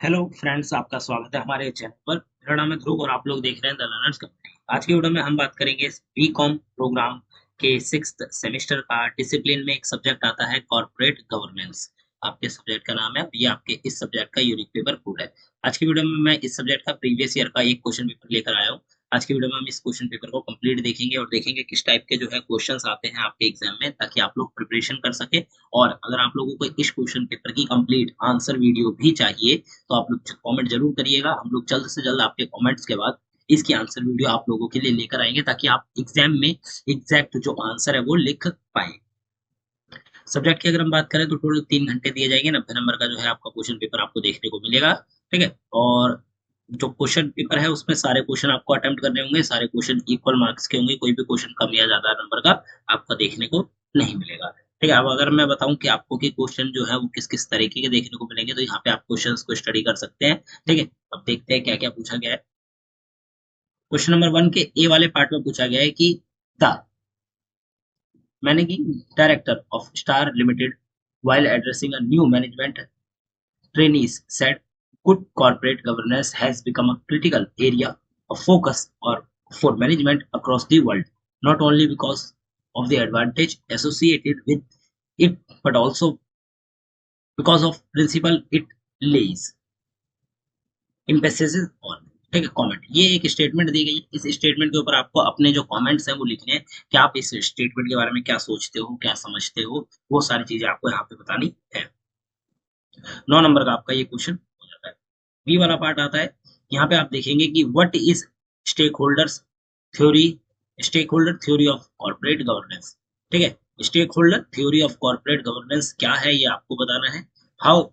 Hello friends, आपका स्वागत है हमारे चैनल पर। मेरा नाम है ध्रुव और आप लोग देख रहे हैं द लर्नर्स कंपनी। आज की वीडियो में हम बात करेंगे बीकॉम प्रोग्राम के 6th सेमेस्टर का डिसिप्लिन में एक सब्जेक्ट आता है कॉर्पोरेट गवर्नेंस। आपके सब्जेक्ट का नाम है, ये आपके इस सब्जेक्ट का यूनिक पेपर कोड है। आज की वीडियो में मैं इस सब्जेक्ट का प्रीवियस ईयर का एक क्वेश्चन पेपर लेकर आया हूँ। आज की वीडियो में हम इस क्वेश्चन पेपर को कंप्लीट देखेंगे और देखेंगे किस टाइप के जो है क्वेश्चंस आते हैं आपके एग्जाम में, ताकि आप लोग प्रिपरेशन कर सके। और अगर आप लोगों को इस क्वेश्चन पेपर की कंप्लीट आंसर वीडियो भी चाहिए तो आप लोग कमेंट जरूर करिएगा। हम लोग जल्द से जल्द आपके कमेंट्स के बाद इसकी आंसर वीडियो आप लोगों के लिए लेकर आएंगे, ताकि आप एग्जाम में एग्जैक्ट जो आंसर है वो लिख पाए। सब्जेक्ट की अगर हम बात करें तो टोटल 3 घंटे दिए जाएंगे। 90 नंबर का जो है आपका क्वेश्चन पेपर आपको देखने को मिलेगा। ठीक है। और जो क्वेश्चन पेपर है उसमें सारे क्वेश्चन आपको अटेम्प्ट करने होंगे। सारे क्वेश्चन इक्वल मार्क्स के होंगे, कोई भी क्वेश्चन कम या ज्यादा नंबर का आपको देखने को नहीं मिलेगा। ठीक है। अब अगर मैं बताऊं कि आपको कि क्वेश्चन जो है वो किस किस तरीके के देखने को मिलेंगे, तो यहाँ पे आप क्वेश्चंस को स्टडी कर सकते हैं। ठीक है। अब देखते हैं क्या क्या पूछा गया है। क्वेश्चन नंबर 1 के ए वाले पार्ट में पूछा गया है कि the managing director of star limited while addressing a new management trainees said good corporate governance has become a critical area of focus or for management across the world, not only because of the advantage associated with it, but also because of principle it lays emphasis on। ठीक है। Comment, ये एक statement दी गई। इस statement के ऊपर आपको अपने जो कमेंट्स हैं वो लिखने हैं कि आप इस स्टेटमेंट के बारे में क्या सोचते हो, क्या समझते हो। वो सारी चीजें आपको यहाँ पे बतानी है। 9 नंबर का आपका ये क्वेश्चन हो जाता है। बी वाला पार्ट आता है। यहाँ पे आप देखेंगे कि what is stakeholders theory stakeholder theory of corporate governance. ठीक है। Stakeholder theory of corporate governance क्या है ये आपको बताना है। How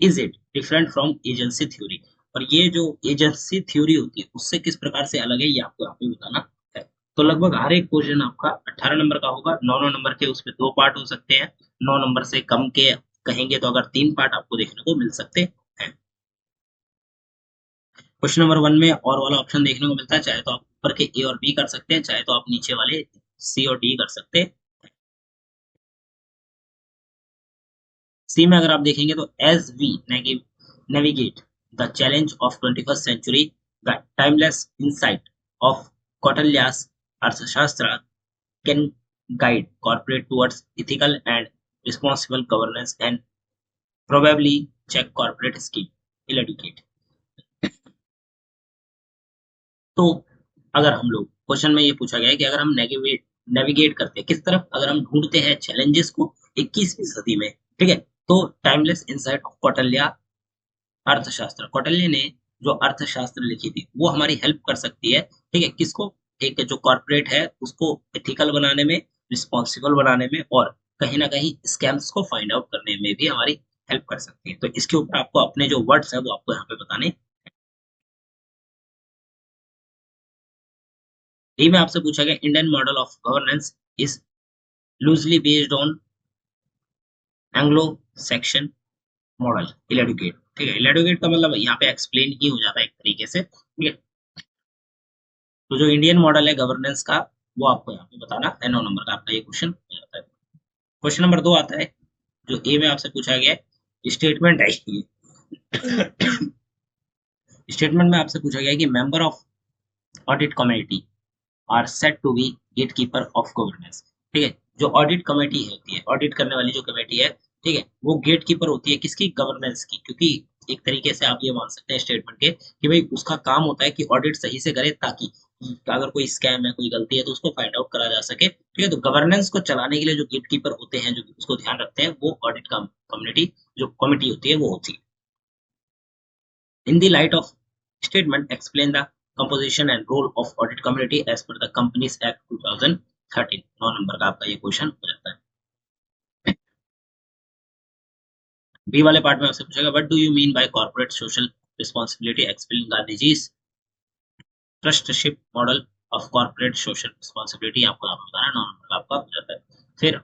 is it different from agency theory, और ये जो एजेंसी थ्योरी होती है उससे किस प्रकार से अलग है ये आपको यहाँ पे बताना है। तो लगभग हर एक क्वेश्चन आपका 18 नंबर का होगा। 9 नंबर के उसमें 2 पार्ट हो सकते हैं। 9 नंबर से कम के कहेंगे तो अगर 3 पार्ट आपको देखने को मिल सकते हैं। क्वेश्चन नंबर 1 में और वाला ऑप्शन देखने को मिलता है। चाहे तो आप ऊपर के ए और बी कर सकते हैं, चाहे तो आप नीचे वाले सी और डी कर सकते हैं। सी में अगर आप देखेंगे तो as we navigate the challenge of 21st century, the timeless insight of Kautilya's Arthashastra can guide corporate towards ethical and responsible governance and probably check corporate skill will educate। तो अगर हम लोग क्वेश्चन में ये पूछा गया है कि अगर हम नेविगेट करते हैं किस तरफ, अगर हम ढूंढते हैं चैलेंजेस को 21वीं सदी में। ठीक है। तो टाइमलेस इंसाइट ऑफ कौटिल्य अर्थशास्त्र, कौटिल्य ने जो अर्थशास्त्र लिखी थी वो हमारी हेल्प कर सकती है। ठीक है। किसको? एक जो कॉर्पोरेट है उसको एथिकल बनाने में, रिस्पॉन्सिबल बनाने में, और कहीं ना कहीं स्कैम्स को फाइंड आउट करने में भी हमारी हेल्प कर सकती है। तो इसके ऊपर आपको अपने जो वर्ड्स है वो आपको यहाँ पे बताने। यही में आपसे पूछा गया Indian model of governance is loosely based on Anglo Saxon model elucidate. ठीक है। इलेडुकेट का मतलब यहाँ पे एक्सप्लेन ही हो जाता है एक तरीके से। ठीक है। तो जो इंडियन मॉडल है गवर्नेंस का वो आपको यहाँ पे बताना है। 9 नंबर का आपका ये क्वेश्चन हो जाता है। क्वेश्चन नंबर 2 आता है, जो ए में आपसे पूछा गया है। स्टेटमेंट है ये। स्टेटमेंट में आपसे पूछा गया है कि member of audit committee are set to be gatekeeper of governance. ठीक है। जो ऑडिट कमेटी होती है, ऑडिट करने वाली जो कमेटी है, ठीक है, वो गेट कीपर होती है किसकी? गवर्नेंस की। क्योंकि एक तरीके से आप ये मान सकते हैं स्टेटमेंट के कि भाई उसका काम होता है कि ऑडिट सही से करे, ताकि अगर कोई स्कैम है, कोई गलती है तो उसको फाइंड आउट करा जा सके। ठीक है। तो गवर्नेंस को चलाने के लिए जो गेट कीपर होते हैं, जो उसको ध्यान रखते हैं, वो ऑडिट कम्युनिटी जो कमिटी होती है वो होती है। In the light of statement, explain the composition and role of audit committee as per the Companies Act 2013। 9 number का आपका ये क्वेश्चन हो जाता है। बी वाले पार्ट में आपसे पूछेगा what do you mean by corporate social responsibility, explain Gandhi ji trusteeship model of corporate social responsibility. आपको यहाँ पे बताना है। 9 नंबर का आपका हो जाता है। फिर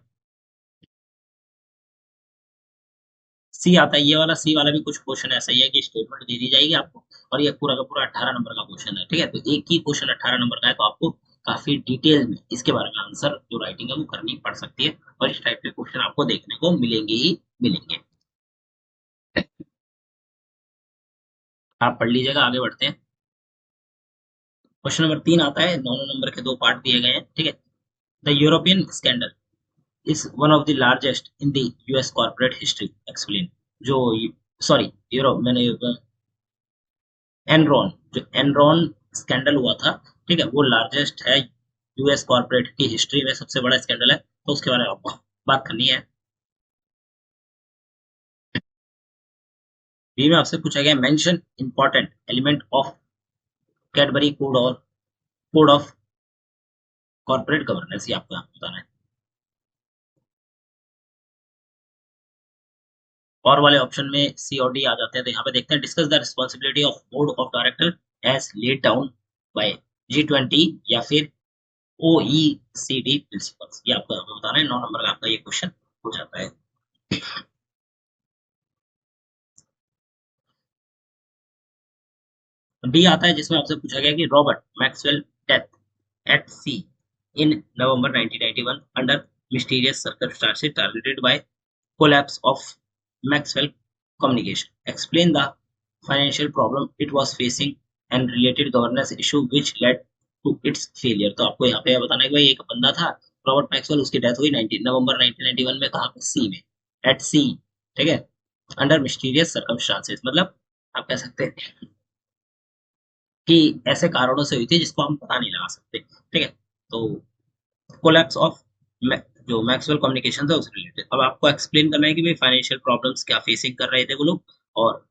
सी आता है। ये वाला सी वाला भी कुछ क्वेश्चन ऐसा ही है कि स्टेटमेंट दे दी जाएगी आपको, और ये पूरा का पूरा 18 नंबर का क्वेश्चन है। ठीक है। तो एक ही क्वेश्चन 18 नंबर का है, तो आपको काफी डिटेल में इसके बारे में आंसर जो राइटिंग है वो करनी पड़ सकती है, और इस टाइप के क्वेश्चन आपको देखने को मिलेंगे ही मिलेंगे। आप पढ़ लीजिएगा, आगे बढ़ते हैं। क्वेश्चन नंबर 3 आता है, दोनों नंबर के दो पार्ट दिए गए हैं, ठीक है। The European scandal is one of the largest in the US corporate history, explain. जो सॉरी, यूरोप मैंने एनरॉन, जो एनरॉन स्कैंडल हुआ था, ठीक है, वो लार्जेस्ट है यूएस कॉर्पोरेट की हिस्ट्री में, सबसे बड़ा स्कैंडल है, तो उसके बारे में आपको बात करनी है। बी में आपसे पूछा गया mention important element of Cadbury code और कोड ऑफ कॉर्पोरेट गवर्नेंस, ये आपको यहाँ बताना है। और वाले ऑप्शन में सी और डी आ जाते हैं, तो यहाँ पे देखते हैं, discuss the responsibility of board of director as laid down by G20 या फिर OECD प्रिंसिपल्स, ये आपको यहाँ पे बताना है। 9 नंबर का आपका ये क्वेश्चन हो जाता है। डी आता है, जिसमें आपसे पूछा गया कि Robert Maxwell death at sea in November 1991 under mysterious circumstances targeted by collapse of Maxwell communication. Explain the financial problem it was facing and related governance issue which led to its failure. तो आपको यहाँ पे बताना है कि भाई एक बंदा था रॉबर्ट मैक्सवेल, उसकी डेथ हुई 19 नवंबर 1991 में, कहाँ पे, सी में, एट सी, ठीक है, अंडर मिस्टीरियस सर्कमस्टांसेस, मतलब आप कह सकते हैं कि ऐसे कारणों से हुई थी जिसको हम पता नहीं लगा सकते, ठीक है। तो कोलैप्स ऑफ जो मैक्सवेल कम्युनिकेशन है उससे रिलेटेड अब आपको एक्सप्लेन करना है कि भाई फाइनेंशियल प्रॉब्लम्स क्या फेसिंग कर रहे थे वो लोग, और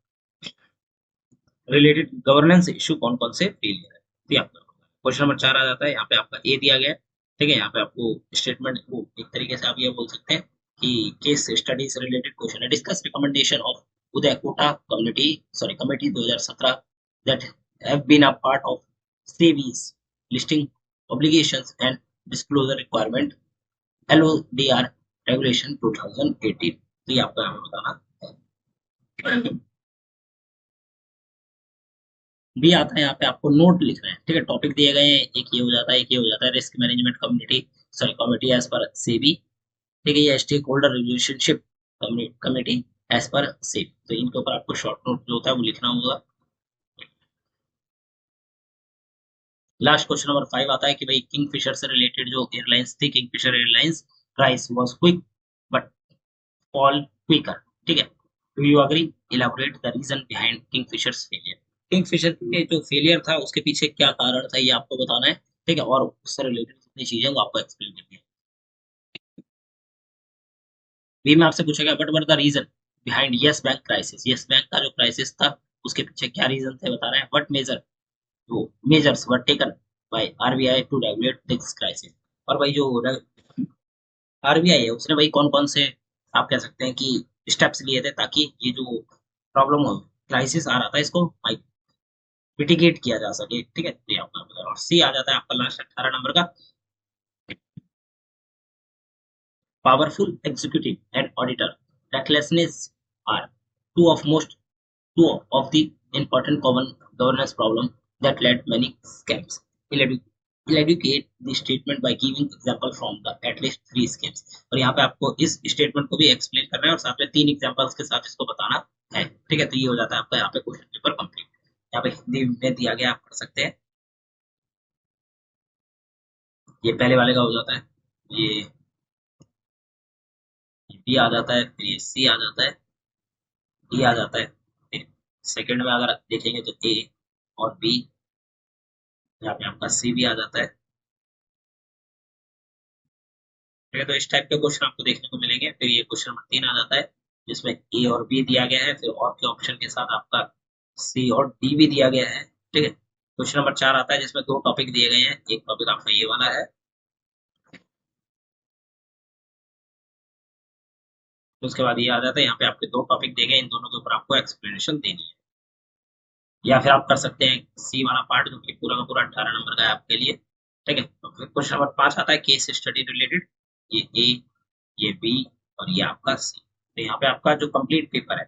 रिलेटेड गवर्नेंस इशू कौन कौन से फेलियर है, तो आपका क्वेश्चन नंबर 4 आ जाता है। यहाँ पे आपका ए दिया गया है, ठीक है। यहाँ पे आपको स्टेटमेंट, वो एक तरीके से आप ये बोल सकते हैं कि केस स्टडी से रिलेटेड क्वेश्चन है। Discuss recommendation of Uday Kotak community sorry committee 2017 that have been a part of SEBI's listing obligations and disclosure requirement LODR regulation 2018, तो ये आपको हमें बताना है। भी आता है, यहाँ पे आपको नोट लिखना है, ठीक है। टॉपिक दिए गए हैं, एक ये हो जाता है, एक ये हो जाता है, risk management community sorry committee as per SEBI, ठीक है, ये stakeholder relationship committee as per SEBI, तो इनके ऊपर आपको शॉर्ट नोट जो होता है वो लिखना होगा। लास्ट क्वेश्चन नंबर 5 आता है कि भाई किंगफिशर से रिलेटेड जो एयरलाइंस थी, Kingfisher airlines price was quick but fall quicker, ठीक है। Do you agree? Elaborate the reason behind Kingfisher's failure. Kingfisher के जो फेलियर था उसके पीछे क्या कारण था, ये आपको बताना है, ठीक है, और उससे रिलेटेड जितनी चीजें वो आपको एक्सप्लेन करनी है। बी में आपसे पूछा गया what were the reason behind Yes Bank crisis, Yes Bank का जो क्राइसिस था उसके पीछे क्या रीजन थे बताना है। व्हाट मेजर जो measures were taken by RBI to regulate this crisis, और भाई जो आरबीआई है उसने भाई कौन कौन से आप कह सकते हैं कि स्टेप्स लिए थे ताकि ये जो प्रॉब्लम हो, क्राइसिस आ रहा था, इसको मिटिगेट किया जा सके, ठीक है। तो ये आपका और सी आ जाता है आपका लास्ट 18 नंबर का, powerful executive and auditor recklessness are two of most two of the important common governance problem that led many scams. He'll educate the statement by giving example from the at least 3 schemes, और यहाँ पे आपको इस statement को भी explain करना है और साथ में 3 एग्जांपल्स के साथ इसको बताना है, ठीक है। तो ये हो जाता है आपका यहाँ पे क्वेश्चन पेपर कंप्लीट। यहाँ पे हिंदी में दिया गया, आप पढ़ सकते हैं। ये पहले वाले का हो जाता है, ये बी आ जाता है, फिर ये सी आ जाता है, डी आ जाता है, फिर सेकंड में अगर देखेंगे तो ए और बी, यहाँ पे आपका सी भी आ जाता है, ठीक है। तो इस टाइप के क्वेश्चन आपको देखने को मिलेंगे। फिर ये क्वेश्चन नंबर 3 आ जाता है, जिसमें ए और बी दिया गया है, फिर और के ऑप्शन के साथ आपका सी और डी भी दिया गया है, ठीक है। क्वेश्चन नंबर 4 आता है, जिसमें 2 टॉपिक दिए गए हैं, एक टॉपिक आपका ये वाला है, तो उसके बाद ये आ जाता है, यहाँ पे आपके 2 टॉपिक दिए गए, इन दोनों के ऊपर आपको एक्सप्लेनेशन देनी है। या फिर आप कर सकते हैं सी वाला पार्ट, जो कि पूरा का पूरा 18 नंबर का है आपके लिए, ठीक है। तो फिर क्वेश्चन नंबर 5 आता है केस स्टडी रिलेटेड, ये ए, ये बी और ये आपका सी। तो यहाँ पे आपका जो कंप्लीट पेपर है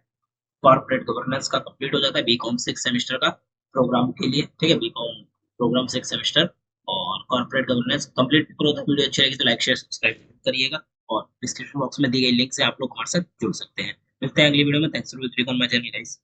कॉर्पोरेट गवर्नेंस का कंप्लीट हो जाता है बीकॉम 6 सेमेस्टर का प्रोग्राम के लिए, ठीक है, बीकॉम प्रोग्राम 6 सेमेस्टर और कॉर्पोरेट गवर्नेंस कंप्लीट पेपर होता है। वीडियो अच्छी लगी तो लाइक शेयर सब्सक्राइब करिएगा, और डिस्क्रिप्शन बॉक्स में दी गई लिंक से आप लोग हमारे साथ जुड़ सकते हैं। मिलते हैं अगली वीडियो में। Thanks for visiting on my channel guys.